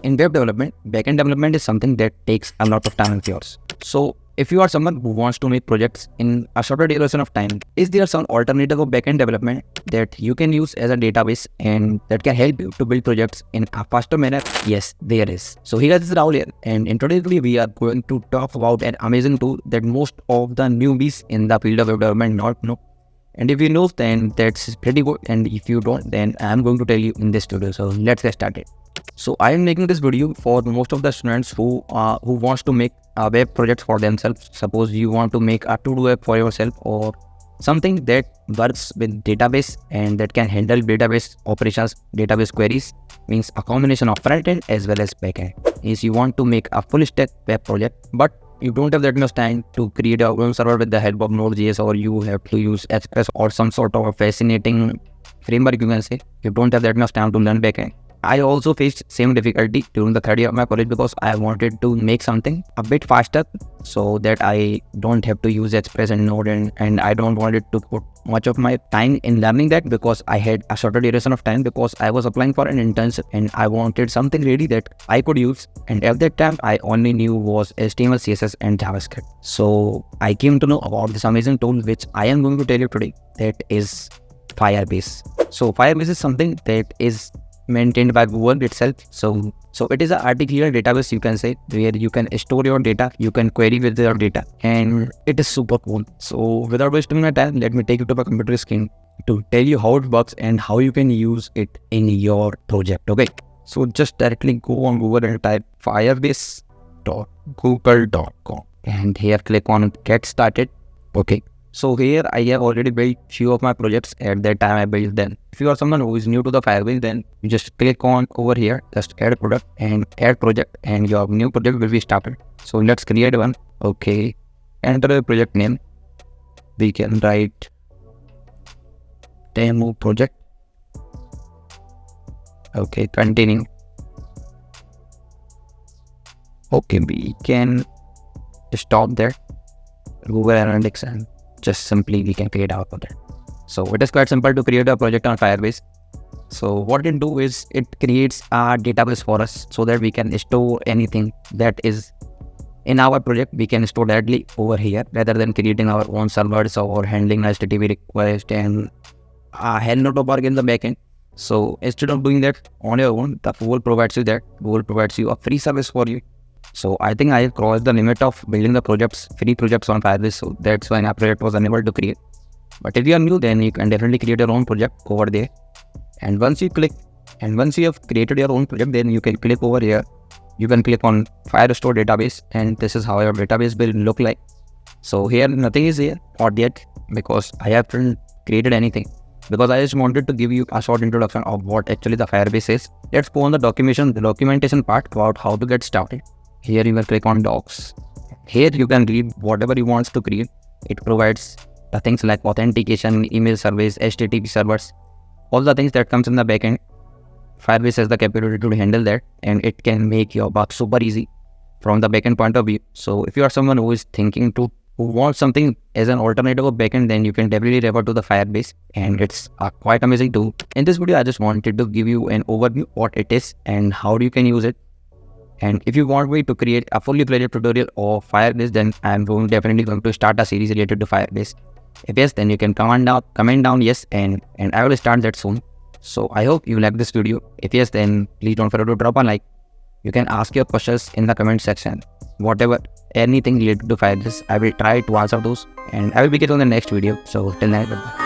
in web development, backend development is something that takes a lot of time of yours. So if you are someone who wants to make projects in a shorter duration of time, is there some alternative of backend development that you can use as a database and that can help you to build projects in a faster manner? Yes, there is. So here is Rahul here, and in today's video we are going to talk about an amazing tool that most of the newbies in the field of web development not know. And if you know, then that's pretty good. And if you don't, then I'm going to tell you in this video. So let's get started. So I am making this video for most of the students who wants to make a web project for themselves. Suppose you want to make a to-do app for yourself or something that works with database and that can handle database operations, database queries, means a combination of front-end as well as back-end. Is you want to make a full-stack web project, but you don't have that much time to create your own server with the help of Node.js, or you have to use Express or some sort of a fascinating framework, you can say. You don't have that much time to learn backend. I also faced same difficulty during the third year of my college because I wanted to make something a bit faster so that I don't have to use Express and Node, and I don't want it to put much of my time in learning that because I had a shorter duration of time because I was applying for an internship and I wanted something ready that I could use, and at that time I only knew was HTML, CSS and JavaScript. So I came to know about this amazing tool which I am going to tell you today, that is Firebase. So Firebase is something that is maintained by Google itself. So it is an artificial database, you can say, where you can store your data, you can query with your data, and it is super cool. So without wasting my time, let me take you to my computer screen to tell you how it works and how you can use it in your project. Okay, so just directly go on Google and type firebase.google.com and here click on get started. Okay, so here I have already built few of my projects. At that time I built them. If you are someone who is new to the Firebase, then you just click on over here, just add product and add project, and your new project will be started. So let's create one. Okay, enter the project name. We can write demo project. Okay, continue. Okay, we can stop there. Google Analytics, and just simply we can create our project. So it is quite simple to create a project on Firebase. So what it do is it creates a database for us so that we can store anything that is in our project. We can store directly over here rather than creating our own servers or handling HTTP request and hell not of work in the backend. So instead of doing that on your own, the Google provides you that. Google provides you a free service for you. So I think I have crossed the limit of building the projects, free projects on Firebase. So that's why my project was unable to create. But if you are new, then you can definitely create your own project over there. And once you have created your own project, then you can click over here. You can click on Firestore database, and this is how your database will look like. So here nothing is here, not yet, because I haven't created anything. Because I just wanted to give you a short introduction of what actually the Firebase is. Let's go on the documentation part about how to get started. Here you will click on docs. Here you can read whatever you want to create. It provides the things like authentication, email service, HTTP servers, all the things that comes in the backend. Firebase has the capability to handle that, and it can make your work super easy from the backend point of view. So if you are someone who is who wants something as an alternative of backend, then you can definitely refer to the Firebase, and it's a quite amazing tool. In this video, I just wanted to give you an overview what it is and how you can use it. And if you want me to create a fully fledged tutorial of Firebase, then I'm definitely going to start a series related to Firebase. If yes, then you can comment down yes, and I will start that soon. So I hope you like this video. If yes, then please don't forget to drop a like. You can ask your questions in the comment section. Whatever, anything related to Firebase, I will try to answer those, and I will be getting on the next video. So till then, goodbye.